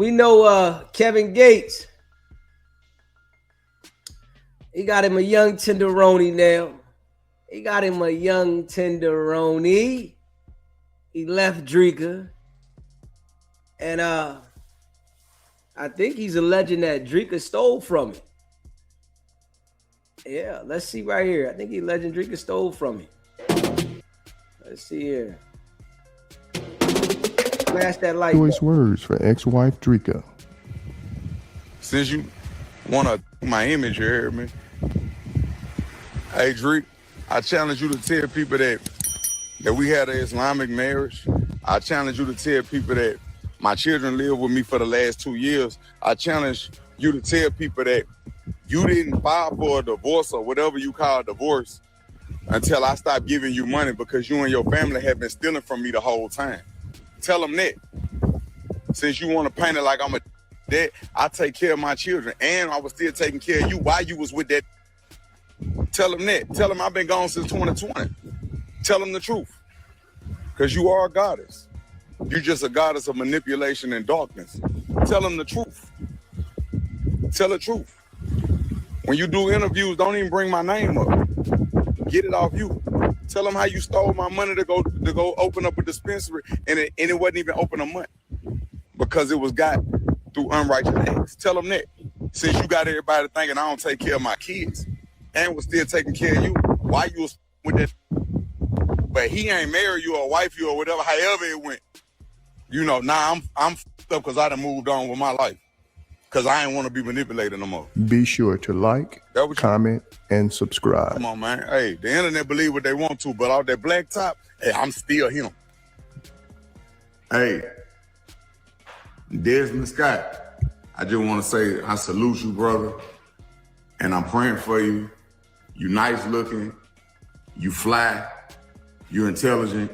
We know Kevin Gates. He got him a young tenderoni now. He got him a young tenderoni. He left Dreka. And I think he's alleging that Dreka stole from him. Yeah, let's see right here. I think he's alleging Dreka stole from him. Let's see here. Flash that light. Choice words for ex-wife Dreka. Since you want to my image, you hear me? Hey, Drake, I challenge you to tell people that we had an Islamic marriage. I challenge you to tell people that my children live with me for the last 2 years. I challenge you to tell people that you didn't file for a divorce or whatever you call a divorce until I stopped giving you money because you and your family have been stealing from me the whole time. Tell them that. Since you want to paint it like I'm a dad, I take care of my children and I was still taking care of you while you was with that. Tell them that. Tell them I've been gone since 2020. Tell them the truth. Because you are a goddess. You're just a goddess of manipulation and darkness. Tell them the truth. Tell the truth. When you do interviews, don't even bring my name up. Get it off you. Tell them how you stole my money to go open up a dispensary and it wasn't even open a month because it was got through unrighteous acts. Tell them that. Since you got everybody thinking I don't take care of my kids and was still taking care of you, why you was with that? But he ain't married you or wife you or whatever, however it went. You know, now I'm f***ed up because I done moved on with my life. Because I ain't want to be manipulated no more. Be sure to like, comment, and subscribe. Come on, man. Hey, the internet believe what they want to, but all that black top, hey, I'm still him. Hey, Desmond Scott, I just want to say I salute you, brother. And I'm praying for you. You nice looking, you fly, you're intelligent,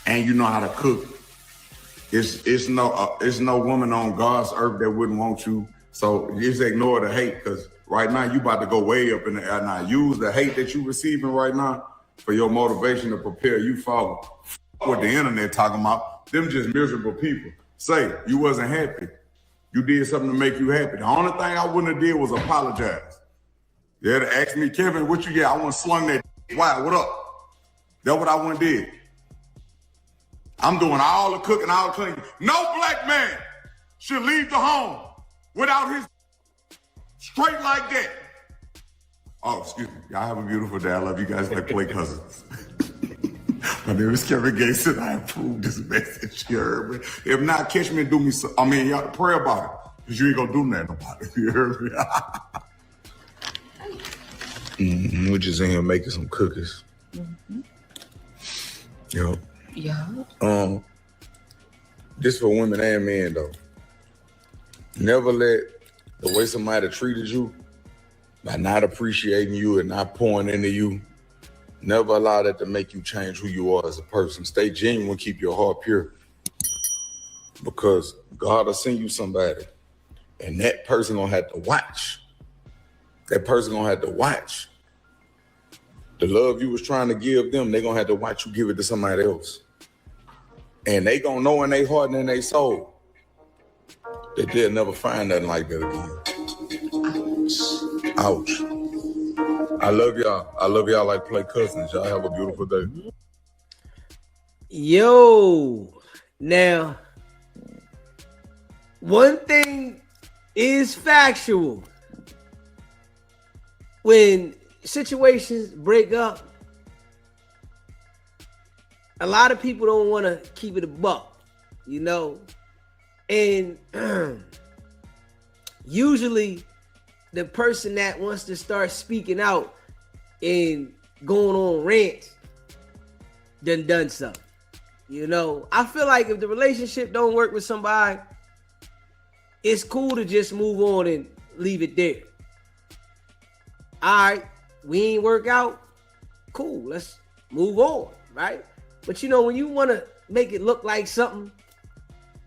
and you know how to cook. It's no woman on God's earth that wouldn't want you. So just ignore the hate, because right now you about to go way up in the air. Now use the hate that you receiving right now for your motivation to prepare you for what the internet talking about. Them just miserable people. Say you wasn't happy. You did something to make you happy. The only thing I wouldn't have did was apologize. Yeah, to ask me, Kevin, what you get? I want to slung that. Why? What up? That's what I wouldn't did. I'm doing all the cooking, all the cleaning. No black man should leave the home without his straight like that. Oh, excuse me. Y'all have a beautiful day. I love you guys like play cousins. My name is Kevin Gates and I approve this message. You heard me? If not, catch me and do me some. I mean, y'all pray about it. Because you ain't gonna do nothing about it. You heard me? We're just in here making some cookies. Mm-hmm. Yo. Yeah. This for women and men though. Never let the way somebody treated you by not appreciating you and not pouring into you, never allow that to make you change who you are as a person. Stay genuine, keep your heart pure. Because God will send you somebody and that person gonna have to watch. That person gonna have to watch. The love you was trying to give them, they gonna have to watch you give it to somebody else. And they gonna know in their heart and in their soul that they'll never find nothing like that again. Ouch. I love y'all. I love y'all like play cousins. Y'all have a beautiful day. Yo, now, one thing is factual. When situations break up, a lot of people don't want to keep it a buck, you know? And usually the person that wants to start speaking out and going on rants done something. You know, I feel like if the relationship don't work with somebody, it's cool to just move on and leave it there. All right, we ain't work out, cool, let's move on, right? But you know, when you want to make it look like something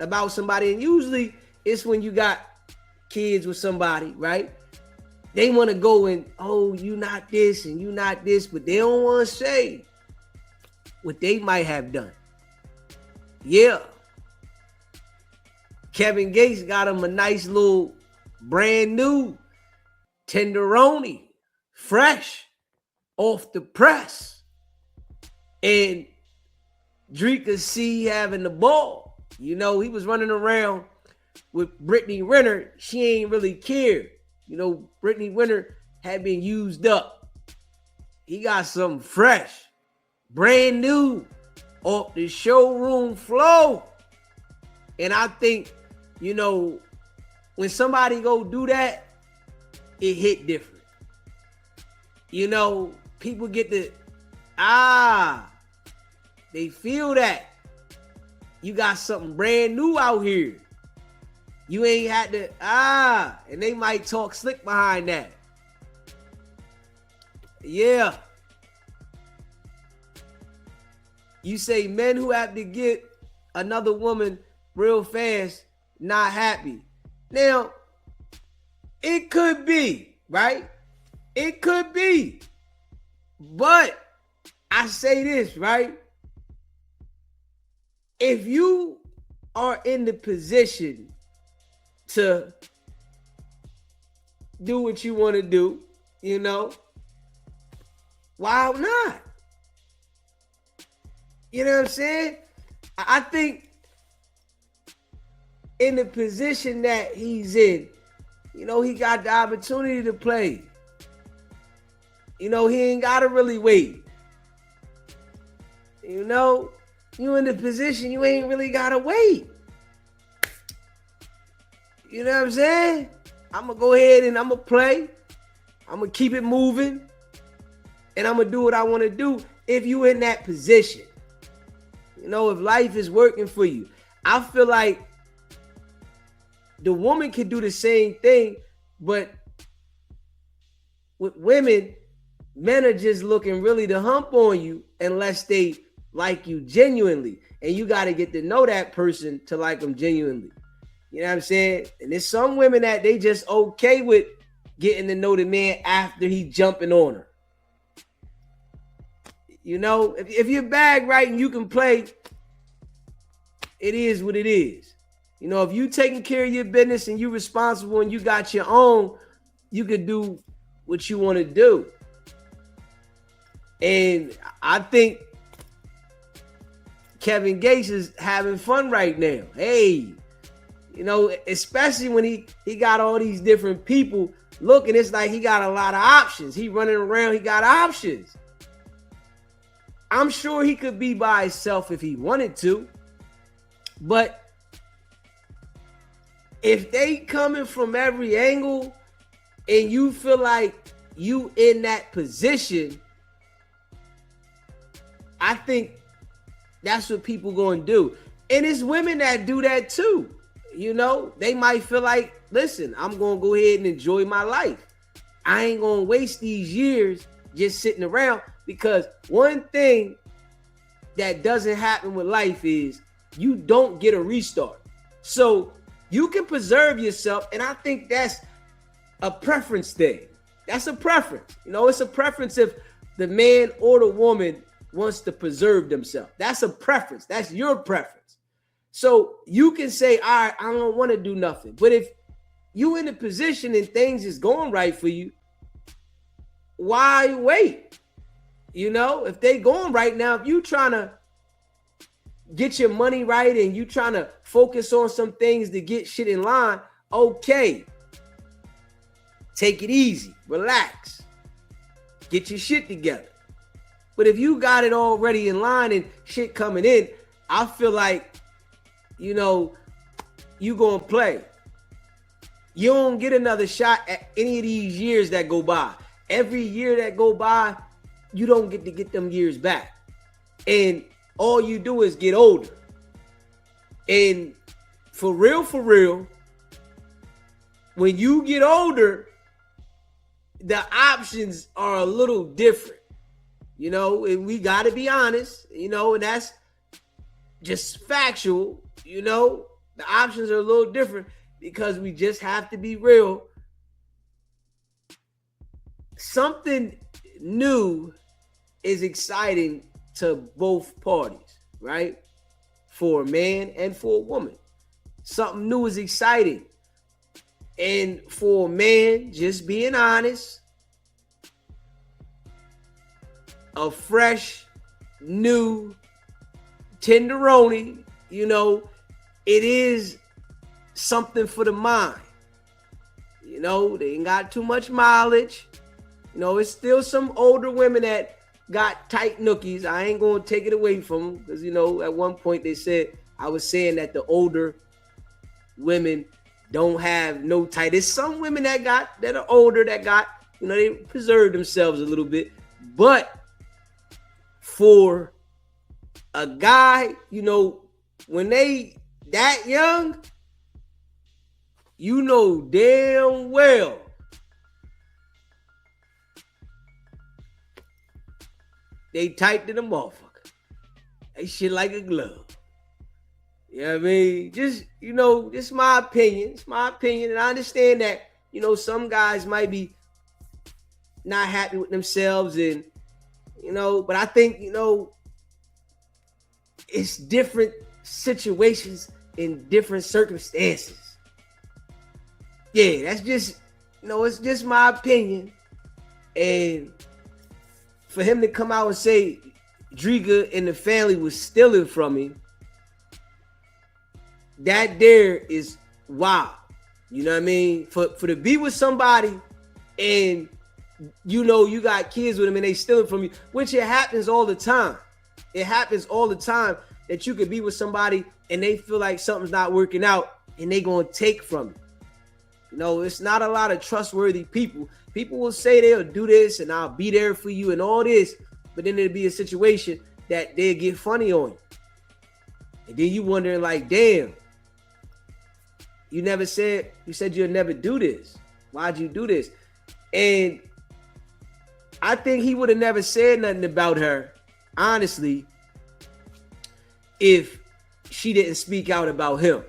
about somebody, and usually it's when you got kids with somebody, right? They want to go and, oh, you not this and you not this, but they don't want to say what they might have done. Yeah. Kevin Gates got him a nice little brand new tenderoni, fresh off the press. And Dreka C having the ball. You know, he was running around with Brittany Renner. She ain't really care. You know, Brittany Renner had been used up. He got something fresh, brand new, off the showroom floor. And I think, you know, when somebody go do that, it hit different. You know, people get the, they feel that. You got something brand new out here. You ain't had to, and they might talk slick behind that. Yeah. You say men who have to get another woman real fast, not happy. Now, it could be, right? It could be. But I say this, right? If you are in the position to do what you want to do, you know, why not? You know what I'm saying? I think in the position that he's in, you know, he got the opportunity to play. You know, he ain't got to really wait. You know, you in the position, you ain't really got to wait. You know what I'm saying? I'm going to go ahead and I'm going to play. I'm going to keep it moving. And I'm going to do what I want to do if you in that position. You know, if life is working for you. I feel like the woman can do the same thing, but with women, men are just looking really to hump on you unless they like you genuinely. And you got to get to know that person to like them genuinely. You know what I'm saying? And there's some women that they just okay with getting to know the man after he jumping on her. You know, if you're bag right and you can play, it is what it is. You know, if you taking care of your business and you responsible and you got your own, you could do what you want to do. And I think Kevin Gates is having fun right now. Hey, you know, especially when he got all these different people looking, it's like he got a lot of options. He running around, he got options. I'm sure he could be by himself if he wanted to. But if they coming from every angle and you feel like you in that position, I think that's what people going to do. And it's women that do that too. You know, they might feel like, listen, I'm going to go ahead and enjoy my life. I ain't going to waste these years just sitting around, because one thing that doesn't happen with life is you don't get a restart. So you can preserve yourself. And I think that's a preference thing. That's a preference. You know, it's a preference if the man or the woman wants to preserve themselves. That's a preference. That's your preference. So you can say, all right, I don't want to do nothing. But if you in a position and things is going right for you, why wait? You know, if they going right now, if you trying to get your money right and you trying to focus on some things to get shit in line, okay. Take it easy, relax, get your shit together. But if you got it already in line and shit coming in, I feel like, you know, you gonna play. You don't get another shot at any of these years that go by. Every year that go by, you don't get to get them years back. And all you do is get older. And for real, when you get older, the options are a little different. You know, and we got to be honest, you know, and that's just factual. You know, the options are a little different because we just have to be real. Something new is exciting to both parties, right? For a man and for a woman. Something new is exciting. And for a man, just being honest, a fresh, new tenderoni, you know, it is something for the mind. You know, they ain't got too much mileage. You know, it's still some older women that got tight nookies. I ain't gonna take it away from them because, you know, at one point they said, I was saying that the older women don't have no tight. There's some women that are older that got, you know, they preserve themselves a little bit. But for a guy, you know, when they that young, you know damn well they tight to the motherfucker. They shit like a glove. You know what I mean? Just, you know, this is my opinion. It's my opinion. And I understand that, you know, some guys might be not happy with themselves and, you know, but I think, you know, it's different situations in different circumstances. Yeah, that's just, you know, it's just my opinion. And for him to come out and say Dreka and the family was stealing from him, that there is wild. You know what I mean? For to be with somebody and you know you got kids with them and they stealing from you, which it happens all the time. It happens all the time that you could be with somebody and they feel like something's not working out and they gonna take from you. You know, it's not a lot of trustworthy people. People will say they'll do this and I'll be there for you and all this, but then there'll be a situation that they'll get funny on you. And then you wondering like, damn, you said you'll never do this. Why'd you do this? And I think he would have never said nothing about her, honestly, if she didn't speak out about him.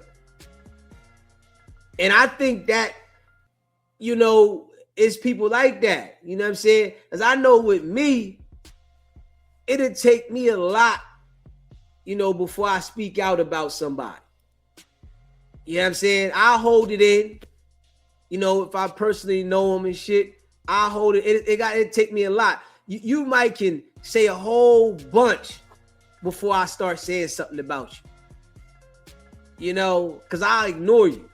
And I think that, you know, it's people like that. You know what I'm saying? Because I know with me, it'll take me a lot, you know, before I speak out about somebody. You know what I'm saying? I'll hold it in. You know, if I personally know them and shit, I'll hold it. It take me a lot. You might can say a whole bunch before I start saying something about you. You know, because I'll ignore you.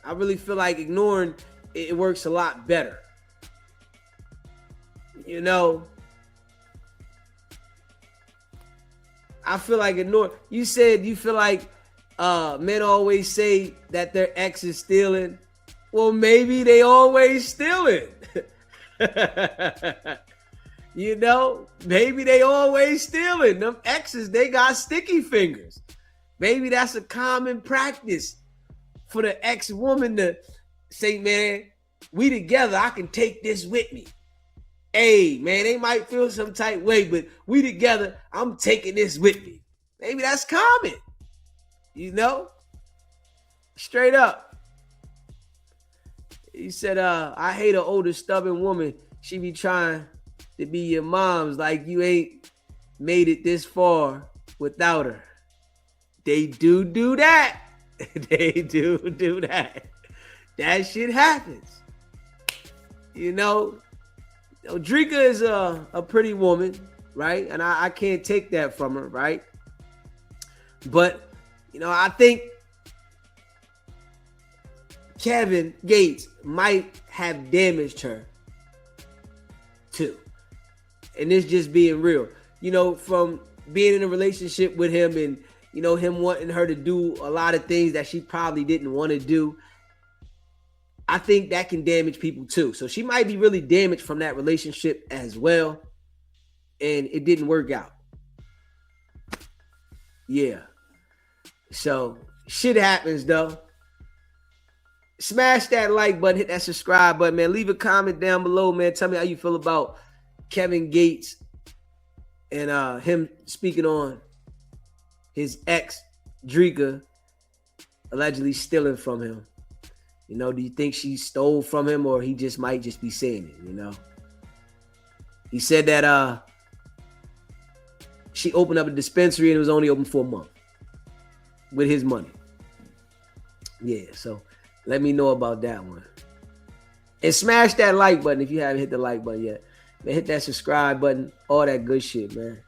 I really feel like ignoring it works a lot better. You know, I feel like ignore. You said you feel like men always say that their ex is stealing. Well, maybe they always stealing. You know, maybe they always stealing. Them exes, they got sticky fingers. Maybe that's a common practice for the ex-woman to say, man, we together, I can take this with me. Hey, man, they might feel some type way, but we together, I'm taking this with me. Maybe that's common. You know? Straight up. He said, I hate an older, stubborn woman. She be trying to be your mom's like you ain't made it this far without her. They do that. They do that. That shit happens. You know, Dreka is a pretty woman, right? And I can't take that from her, right? But, you know, I think Kevin Gates might have damaged her too. And this just being real. You know, from being in a relationship with him and, you know, him wanting her to do a lot of things that she probably didn't want to do. I think that can damage people too. So she might be really damaged from that relationship as well. And it didn't work out. Yeah. So shit happens though. Smash that like button, hit that subscribe button, man. Leave a comment down below, man. Tell me how you feel about Kevin Gates and him speaking on his ex, Dreka, allegedly stealing from him. You know, do you think she stole from him or he just might just be saying it, you know? He said that she opened up a dispensary and it was only open for a month with his money. Yeah, so let me know about that one. And smash that like button if you haven't hit the like button yet. Man, hit that subscribe button, all that good shit, man.